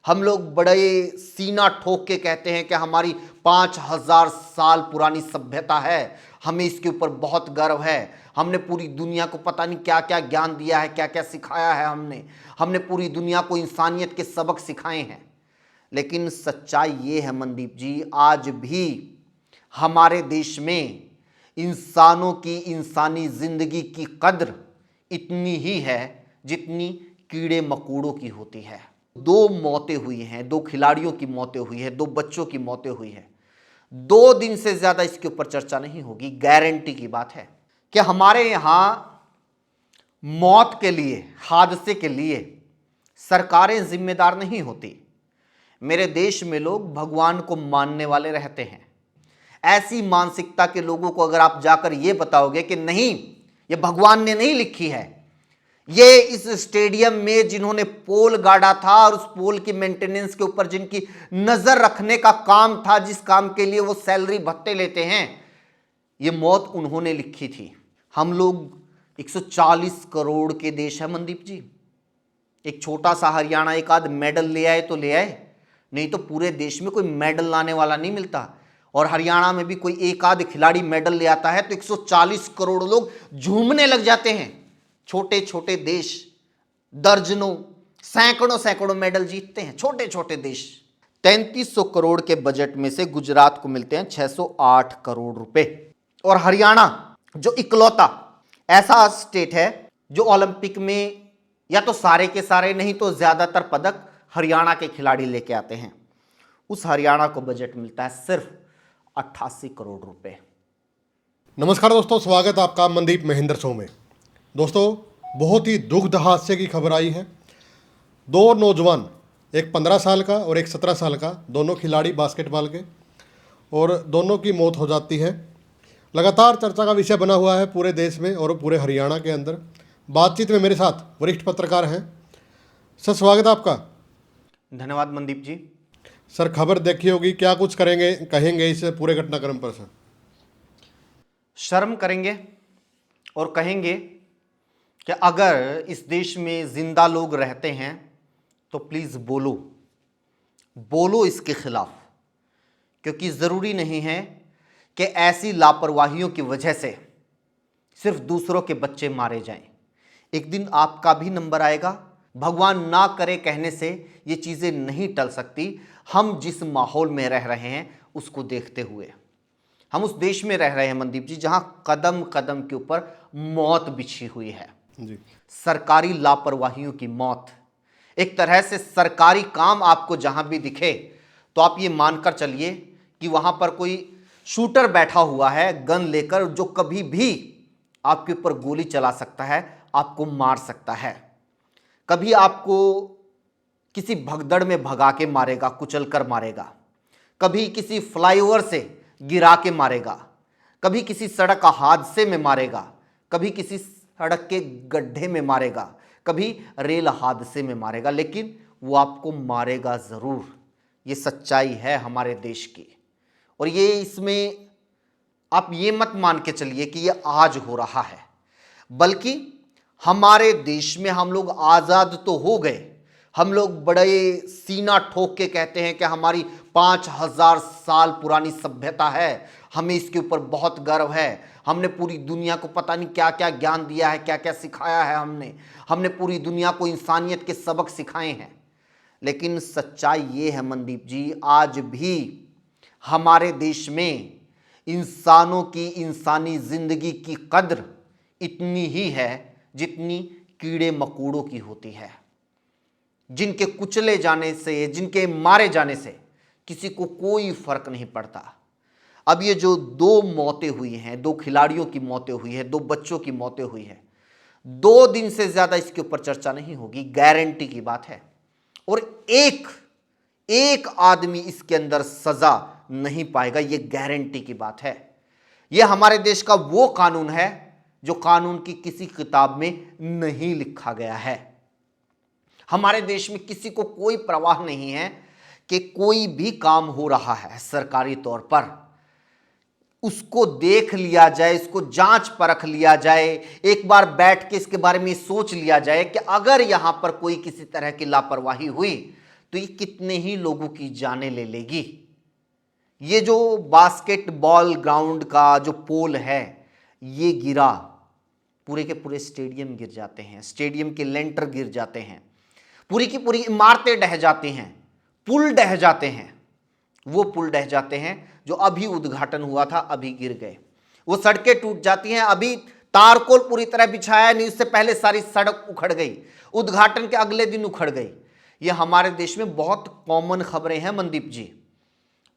हम लोग बड़े सीना ठोक के कहते हैं कि हमारी 5,000 साल पुरानी सभ्यता है, हमें इसके ऊपर बहुत गर्व है। हमने पूरी दुनिया को पता नहीं क्या क्या ज्ञान दिया है, क्या क्या सिखाया है। हमने पूरी दुनिया को इंसानियत के सबक सिखाए हैं। लेकिन सच्चाई ये है मनदीप जी, आज भी हमारे देश में इंसानों की, इंसानी जिंदगी की कद्र इतनी ही है जितनी कीड़े मकोड़ों की होती है। 2 मौतें हुई हैं, 2 खिलाड़ियों की मौतें हुई है, 2 बच्चों की मौतें हुई है। 2 दिन से ज्यादा इसके ऊपर चर्चा नहीं होगी। गारंटी की बात है कि हमारे यहां मौत के लिए, हादसे के लिए सरकारें जिम्मेदार नहीं होती। मेरे देश में लोग भगवान को मानने वाले रहते हैं। ऐसी मानसिकता के लोगों को अगर आप जाकर यह बताओगे कि नहीं, ये भगवान ने नहीं लिखी है, ये इस स्टेडियम में जिन्होंने पोल गाड़ा था और उस पोल की मेंटेनेंस के ऊपर जिनकी नजर रखने का काम था, जिस काम के लिए वो सैलरी भत्ते लेते हैं, ये मौत उन्होंने लिखी थी। हम लोग 140 करोड़ के देश है मनदीप जी। एक छोटा सा हरियाणा एक आध मेडल ले आए तो ले आए, नहीं तो पूरे देश में कोई मेडल लाने वाला नहीं मिलता। और हरियाणा में भी कोई एक आध खिलाड़ी मेडल ले आता है तो 140 करोड़ लोग झूमने लग जाते हैं। छोटे छोटे देश दर्जनों, सैकड़ों सैकड़ों मेडल जीतते हैं, छोटे छोटे देश। 3300 करोड़ के बजट में से गुजरात को मिलते हैं 608 करोड़ रुपए। और हरियाणा जो इकलौता ऐसा स्टेट है जो ओलंपिक में या तो सारे के सारे नहीं तो ज्यादातर पदक हरियाणा के खिलाड़ी लेके आते हैं, उस हरियाणा को बजट मिलता है सिर्फ 88 करोड़ रुपए। नमस्कार दोस्तों, स्वागत है आपका मनदीप महेंद्र शो में। दोस्तों, बहुत ही दुखद हादसे की खबर आई है। 2 नौजवान, एक 15 साल का और एक 17 साल का, दोनों खिलाड़ी बास्केटबॉल के, और दोनों की मौत हो जाती है। लगातार चर्चा का विषय बना हुआ है पूरे देश में और पूरे हरियाणा के अंदर। बातचीत में मेरे साथ वरिष्ठ पत्रकार हैं। सर, स्वागत है आपका। धन्यवाद मनदीप जी। सर, खबर देखी होगी, क्या कुछ कहेंगे इस पूरे घटनाक्रम पर सर? शर्म करेंगे और कहेंगे कि अगर इस देश में जिंदा लोग रहते हैं तो प्लीज बोलो इसके खिलाफ, क्योंकि जरूरी नहीं है कि ऐसी लापरवाहियों की वजह से सिर्फ दूसरों के बच्चे मारे जाएं। एक दिन आपका भी नंबर आएगा। भगवान ना करे कहने से ये चीजें नहीं टल सकती। हम जिस माहौल में रह रहे हैं उसको देखते हुए, हम उस देश में रह रहे हैं मनदीप जी जहां कदम कदम के ऊपर मौत बिछी हुई है जी। सरकारी लापरवाहियों की मौत। एक तरह से सरकारी काम आपको जहां भी दिखे तो आप ये मानकर चलिए कि वहां पर कोई शूटर बैठा हुआ है गन लेकर, जो कभी भी आपके ऊपर गोली चला सकता है, आपको मार सकता है। कभी आपको किसी भगदड़ में भगा के मारेगा, कुचल कर मारेगा, कभी किसी फ्लाईओवर से गिरा के मारेगा, कभी किसी सड़क हादसे में मारेगा, कभी किसी सड़क के गड्ढे में मारेगा, कभी रेल हादसे में मारेगा, लेकिन वो आपको मारेगा जरूर। ये सच्चाई है हमारे देश की। और ये इसमें आप ये मत मान के चलिए कि ये आज हो रहा है, बल्कि हमारे देश में हम लोग आजाद तो हो गए, हम लोग बड़े सीना ठोक के कहते हैं कि हमारी 5,000 साल पुरानी सभ्यता है, हमें इसके ऊपर बहुत गर्व है। हमने पूरी दुनिया को पता नहीं क्या क्या ज्ञान दिया है, क्या क्या सिखाया है। हमने पूरी दुनिया को इंसानियत के सबक सिखाए हैं। लेकिन सच्चाई ये है मनदीप जी, आज भी हमारे देश में इंसानों की, इंसानी जिंदगी की कद्र इतनी ही है जितनी कीड़े मकोड़ों की होती है। जिनके कुचले जाने से, जिनके मारे जाने से किसी को कोई फर्क नहीं पड़ता। अब ये जो 2 मौतें हुई हैं, 2 खिलाड़ियों की मौतें हुई है, 2 बच्चों की मौतें हुई है, 2 दिन से ज्यादा इसके ऊपर चर्चा नहीं होगी। गारंटी की बात है। और एक आदमी इसके अंदर सजा नहीं पाएगा, ये गारंटी की बात है। यह हमारे देश का वो कानून है जो कानून की किसी किताब में नहीं लिखा गया है। हमारे देश में किसी को कोई परवाह नहीं है कि कोई भी काम हो रहा है सरकारी तौर पर, उसको देख लिया जाए, इसको जांच परख लिया जाए, एक बार बैठ के इसके बारे में सोच लिया जाए कि अगर यहां पर कोई किसी तरह की लापरवाही हुई तो ये कितने ही लोगों की जानें ले लेगी। ये जो बास्केटबॉल ग्राउंड का जो पोल है ये गिरा, पूरे के पूरे स्टेडियम गिर जाते हैं, स्टेडियम के लेंटर गिर जाते हैं, पूरी की पूरी इमारतें ढह जाती हैं, पुल ढह जाते हैं। वो पुल ढह जाते हैं जो अभी उद्घाटन हुआ था, अभी गिर गए। वो सड़कें टूट जाती हैं, अभी तारकोल पूरी तरह बिछाया नहीं, उससे पहले सारी सड़क उखड़ गई, उद्घाटन के अगले दिन उखड़ गई। ये हमारे देश में बहुत कॉमन खबरें हैं मनदीप जी।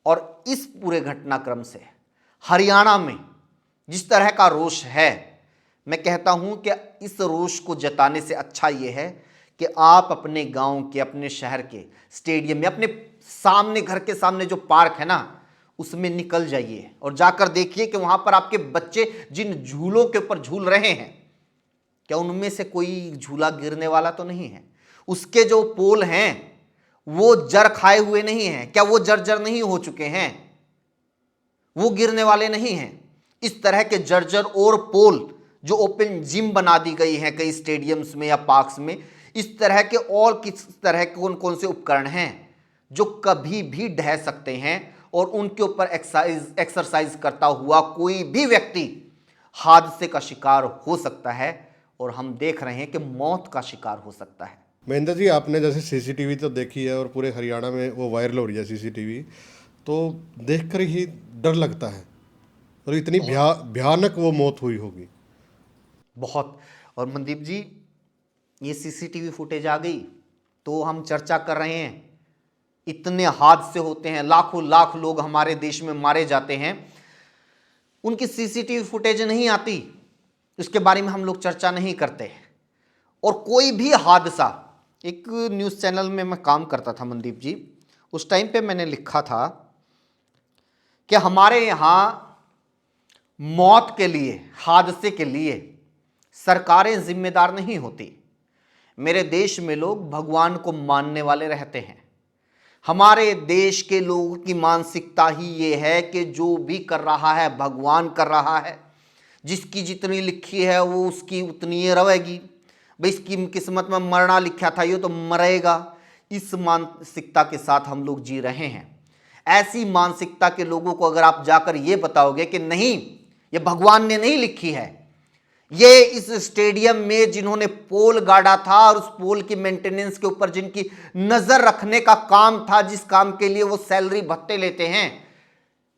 और इस पूरे घटनाक्रम से हरियाणा में जिस तरह का रोष है, मैं कहता हूं कि इस रोष को जताने से अच्छा यह है कि आप अपने गांव के, अपने शहर के स्टेडियम में, अपने सामने, घर के सामने जो पार्क है ना, उसमें निकल जाइए और जाकर देखिए कि वहां पर आपके बच्चे जिन झूलों के ऊपर झूल रहे हैं, क्या उनमें से कोई झूला गिरने वाला तो नहीं है? उसके जो पोल हैं वो जर खाए हुए नहीं हैं? क्या वो जर्जर नहीं हो चुके हैं? वो गिरने वाले नहीं हैं? इस तरह के जर्जर और पोल जो ओपन जिम बना दी गई हैं कई स्टेडियम्स में या पार्क्स में, इस तरह के और किस तरह के कौन कौन से उपकरण हैं जो कभी भी ढह सकते हैं और उनके ऊपर एक्सरसाइज करता हुआ कोई भी व्यक्ति हादसे का शिकार हो सकता है और हम देख रहे हैं कि मौत का शिकार हो सकता है। महेंद्र जी, आपने जैसे सीसीटीवी तो देखी है और पूरे हरियाणा में वो वायरल हो रही है सीसीटीवी, तो देखकर ही डर लगता है और इतनी भयानक वो मौत हुई होगी बहुत। और मनदीप जी, ये सीसीटीवी फुटेज आ गई तो हम चर्चा कर रहे हैं, इतने हादसे होते हैं, लाखों लाख लोग हमारे देश में मारे जाते हैं, उनकी सीसीटीवी फुटेज नहीं आती, उसके बारे में हम लोग चर्चा नहीं करते। और कोई भी हादसा, एक न्यूज़ चैनल में मैं काम करता था मनदीप जी, उस टाइम पे मैंने लिखा था कि हमारे यहाँ मौत के लिए, हादसे के लिए सरकारें जिम्मेदार नहीं होती। मेरे देश में लोग भगवान को मानने वाले रहते हैं। हमारे देश के लोगों की मानसिकता ही ये है कि जो भी कर रहा है भगवान कर रहा है, जिसकी जितनी लिखी है वो उसकी उतनी ही रहेगी, भाई इसकी किस्मत में मरना लिखा था ये तो मरेगा। इस मानसिकता के साथ हम लोग जी रहे हैं। ऐसी मानसिकता के लोगों को अगर आप जाकर ये बताओगे कि नहीं ये भगवान ने नहीं लिखी है, ये इस स्टेडियम में जिन्होंने पोल गाड़ा था और उस पोल की मेंटेनेंस के ऊपर जिनकी नजर रखने का काम था, जिस काम के लिए वो सैलरी भत्ते लेते हैं,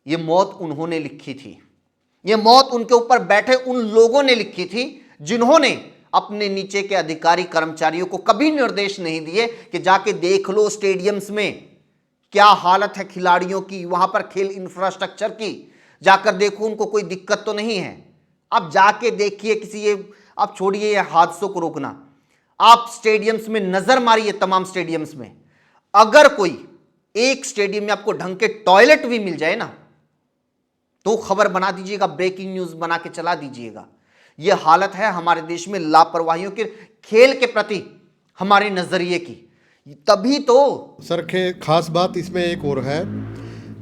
ये मौत उन्होंने लिखी थी। ये मौत उनके ऊपर बैठे उन लोगों ने लिखी थी जिन्होंने अपने नीचे के अधिकारी कर्मचारियों को कभी निर्देश नहीं दिए कि जाके देख लो स्टेडियम्स में क्या हालत है खिलाड़ियों की, वहां पर खेल इंफ्रास्ट्रक्चर की, जाकर देखो उनको कोई दिक्कत तो नहीं है। आप जाके देखिए किसी, ये आप छोड़िए ये हादसों को रोकना, आप स्टेडियम्स में नजर मारिए, तमाम स्टेडियम्स में अगर कोई एक स्टेडियम में आपको ढंग के टॉयलेट भी मिल जाए ना, तो खबर बना दीजिएगा, ब्रेकिंग न्यूज बना के चला दीजिएगा। यह हालत है हमारे देश में लापरवाहियों के, खेल के प्रति हमारे नजरिए की। तभी तो सर के खास बात इसमें एक और है,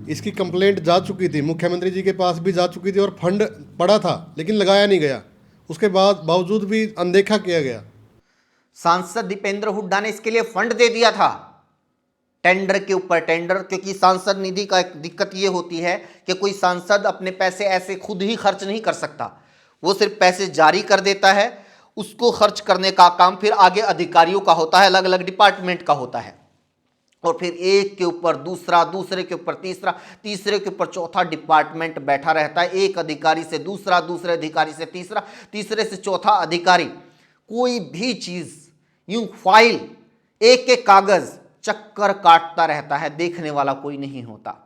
इसकी कंप्लेंट जा चुकी थी, मुख्यमंत्री जी के पास भी जा चुकी थी और फंड पड़ा था लेकिन लगाया नहीं गया, उसके बावजूद भी अनदेखा किया गया। सांसद दीपेंद्र हुड्डा ने इसके लिए फंड दे दिया था, टेंडर के ऊपर टेंडर, क्योंकि सांसद निधि का एक दिक्कत यह होती है कि कोई सांसद अपने पैसे ऐसे खुद ही खर्च नहीं कर सकता, वो सिर्फ पैसे जारी कर देता है, उसको खर्च करने का काम फिर आगे अधिकारियों का होता है, अलग अलग डिपार्टमेंट का होता है, और फिर एक के ऊपर दूसरा, दूसरे के ऊपर तीसरा, तीसरे के ऊपर चौथा डिपार्टमेंट बैठा रहता है, एक अधिकारी से दूसरा, दूसरे अधिकारी से तीसरा, तीसरे से चौथा अधिकारी। कोई भी चीज यूं फाइल, एक एक कागज चक्कर काटता रहता है, देखने वाला कोई नहीं होता।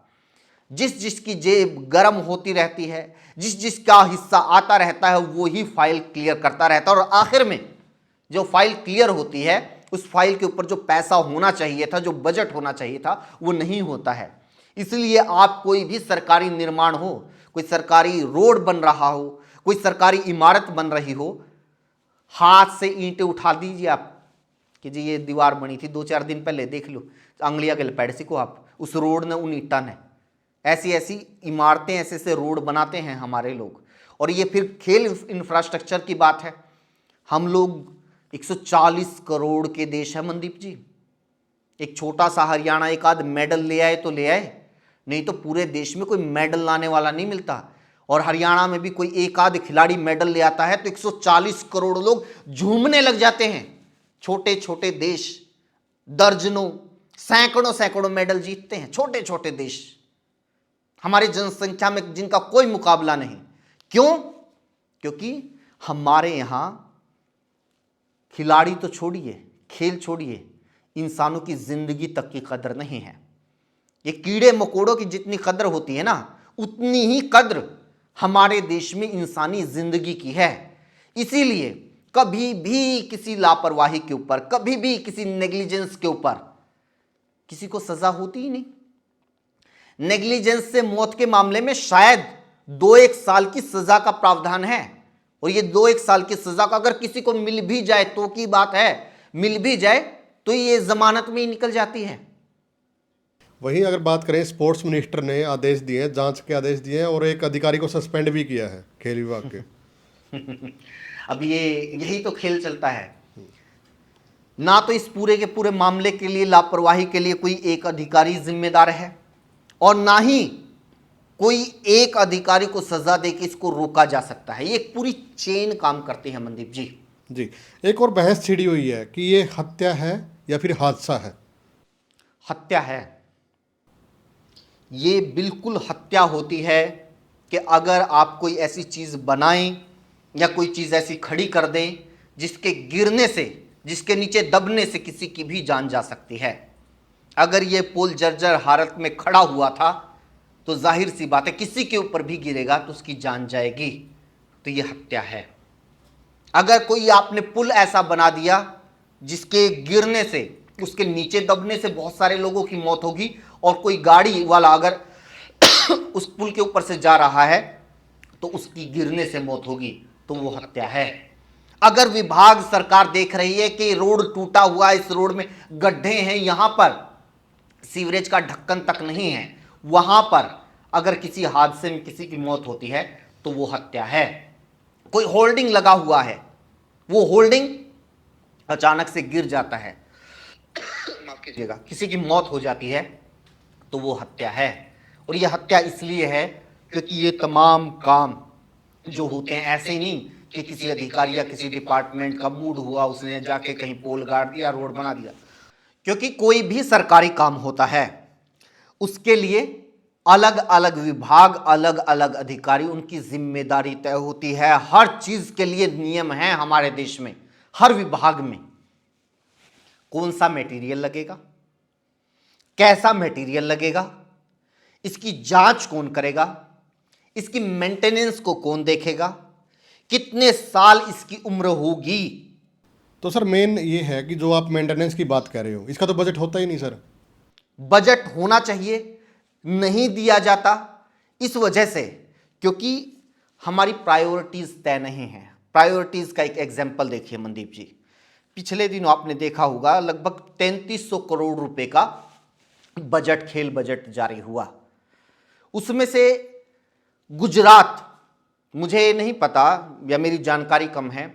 जिस जिसकी जेब गर्म होती रहती है, जिस जिसका हिस्सा आता रहता है, वो ही फाइल क्लियर करता रहता है, और आखिर में जो फाइल क्लियर होती है उस फाइल के ऊपर जो पैसा होना चाहिए था, जो बजट होना चाहिए था, वो नहीं होता है। इसलिए आप कोई भी सरकारी निर्माण हो, कोई सरकारी रोड बन रहा हो, कोई सरकारी इमारत बन रही हो, हाथ से ईंटें उठा दीजिए आप कि जी ये दीवार बनी थी 2-4 दिन पहले, देख लो, अंगलिया के लपेट सीखो आप, उस रोड ने, उन ईंटा ने। ऐसी ऐसी इमारतें, ऐसे ऐसे रोड बनाते हैं हमारे लोग। और ये फिर खेल इंफ्रास्ट्रक्चर की बात है, हम लोग 140 करोड़ के देश है मनदीप जी, एक छोटा सा हरियाणा एक आध मेडल ले आए तो ले आए, नहीं तो पूरे देश में कोई मेडल लाने वाला नहीं मिलता। और हरियाणा में भी कोई एक आध खिलाड़ी मेडल ले आता है तो 140 करोड़ लोग झूमने लग जाते हैं। छोटे छोटे देश दर्जनों सैकड़ों सैकड़ों मेडल जीतते हैं, छोटे छोटे देश, हमारी जनसंख्या में जिनका कोई मुकाबला नहीं। क्यों? क्योंकि हमारे यहां खिलाड़ी तो छोड़िए, खेल छोड़िए, इंसानों की जिंदगी तक की कदर नहीं है। ये कीड़े मकोड़ों की जितनी कदर होती है ना, उतनी ही कदर हमारे देश में इंसानी जिंदगी की है। इसीलिए कभी भी किसी लापरवाही के ऊपर, कभी भी किसी नेग्लिजेंस के ऊपर किसी को सजा होती ही नहीं। नेग्लिजेंस से मौत के मामले में शायद 2-1 साल की सजा का प्रावधान है, और ये 2-1 साल की सजा का अगर किसी को मिल भी जाए तो की बात है, मिल भी जाए तो ये जमानत में ही निकल जाती है। वहीं अगर बात करें, स्पोर्ट्स मिनिस्टर ने आदेश दिए हैं, जांच के आदेश दिए हैं, और एक अधिकारी को सस्पेंड भी किया है खेल विभाग के। अब ये यही तो खेल चलता है ना, तो इस पूरे के पूरे मामले के लिए, लापरवाही के लिए कोई एक अधिकारी जिम्मेदार है, और ना ही कोई एक अधिकारी को सजा देके इसको रोका जा सकता है। ये एक पूरी चेन काम करती है मनदीप जी। जी, एक और बहस छिड़ी हुई है कि ये हत्या है या फिर हादसा है। हत्या है, ये बिल्कुल हत्या होती है कि अगर आप कोई ऐसी चीज बनाएं या कोई चीज ऐसी खड़ी कर दें जिसके गिरने से, जिसके नीचे दबने से किसी की भी जान जा सकती है। अगर ये पुल जर्जर हालत में खड़ा हुआ था तो जाहिर सी बात है किसी के ऊपर भी गिरेगा तो उसकी जान जाएगी, तो ये हत्या है। अगर कोई आपने पुल ऐसा बना दिया जिसके गिरने से, उसके नीचे दबने से बहुत सारे लोगों की मौत होगी, और कोई गाड़ी वाला अगर उस पुल के ऊपर से जा रहा है तो उसकी गिरने से मौत होगी, तो वो हत्या है। अगर विभाग सरकार देख रही है कि रोड टूटा हुआ, इस रोड में गड्ढे हैं, यहां पर सीवरेज का ढक्कन तक नहीं है, वहां पर अगर किसी हादसे में किसी की मौत होती है तो वो हत्या है। कोई होल्डिंग लगा हुआ है, वो होल्डिंग अचानक से गिर जाता है, माफ कीजिएगा, किसी की मौत हो जाती है तो वो हत्या है। और ये हत्या इसलिए है क्योंकि ये तमाम काम जो होते हैं ऐसे ही नहीं कि किसी अधिकारी या किसी डिपार्टमेंट का मूड हुआ, उसने जाके कहीं पोल गाड़ दिया, रोड बना दिया। क्योंकि कोई भी सरकारी काम होता है उसके लिए अलग अलग विभाग, अलग अलग अधिकारी, उनकी जिम्मेदारी तय होती है। हर चीज के लिए नियम है हमारे देश में, हर विभाग में। कौन सा मटेरियल लगेगा, कैसा मटेरियल लगेगा, इसकी जांच कौन करेगा, इसकी मेंटेनेंस को कौन देखेगा, कितने साल इसकी उम्र होगी। तो सर मेन ये है कि जो आप मेंटेनेंस की बात कर रहे हो, इसका तो बजट होता ही नहीं सर। बजट होना चाहिए, नहीं दिया जाता इस वजह से क्योंकि हमारी प्रायोरिटीज तय नहीं है। प्रायोरिटीज का एक एग्जांपल देखिए मनदीप जी, पिछले दिनों आपने देखा होगा लगभग 3300 करोड़ रुपए का बजट, खेल बजट जारी हुआ। उसमें से गुजरात, मुझे नहीं पता या मेरी जानकारी कम है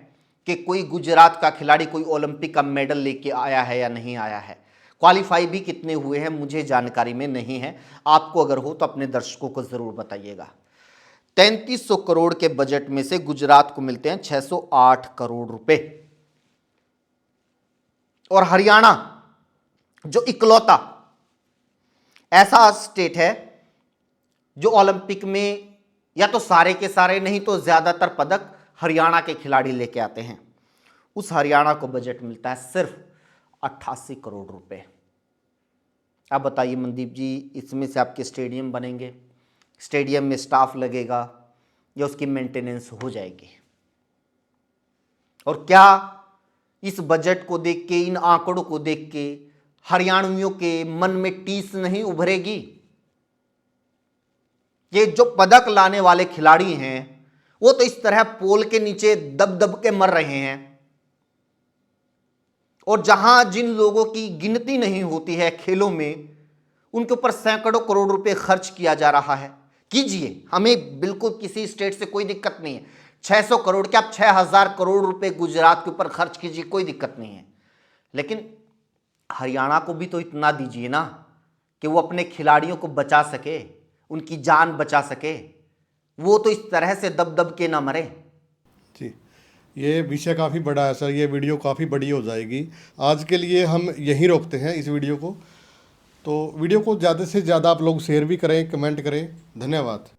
कि कोई गुजरात का खिलाड़ी कोई ओलंपिक का मेडल लेके आया है या नहीं आया है। क्वालिफाई भी कितने हुए हैं मुझे जानकारी में नहीं है, आपको अगर हो तो अपने दर्शकों को जरूर बताइएगा। 3300 करोड़ के बजट में से गुजरात को मिलते हैं 608 करोड़ रुपए, और हरियाणा जो इकलौता ऐसा स्टेट है जो ओलंपिक में या तो सारे के सारे नहीं तो ज्यादातर पदक हरियाणा के खिलाड़ी लेके आते हैं, उस हरियाणा को बजट मिलता है सिर्फ 88 करोड़ रुपए। अब बताइए मनदीप जी, इसमें से आपके स्टेडियम बनेंगे, स्टेडियम में स्टाफ लगेगा या उसकी मेंटेनेंस हो जाएगी? और क्या इस बजट को देख के, इन आंकड़ों को देख के हरियाणवियों के मन में टीस नहीं उभरेगी? ये जो पदक लाने वाले खिलाड़ी हैं वो तो इस तरह पोल के नीचे दब दब के मर रहे हैं, और जहां जिन लोगों की गिनती नहीं होती है खेलों में, उनके ऊपर सैकड़ों करोड़ रुपए खर्च किया जा रहा है। कीजिए, हमें बिल्कुल किसी स्टेट से कोई दिक्कत नहीं है। 600 करोड़ के आप 6000 करोड़ रुपए गुजरात के ऊपर खर्च कीजिए, कोई दिक्कत नहीं है। लेकिन हरियाणा को भी तो इतना दीजिए ना कि वो अपने खिलाड़ियों को बचा सके, उनकी जान बचा सके। वो तो इस तरह से दब दब के ना मरे। जी, ये विषय काफ़ी बड़ा है सर, ये वीडियो काफ़ी बड़ी हो जाएगी। आज के लिए हम यहीं रोकते हैं इस वीडियो को। तो वीडियो को ज़्यादा से ज़्यादा आप लोग शेयर भी करें, कमेंट करें। धन्यवाद।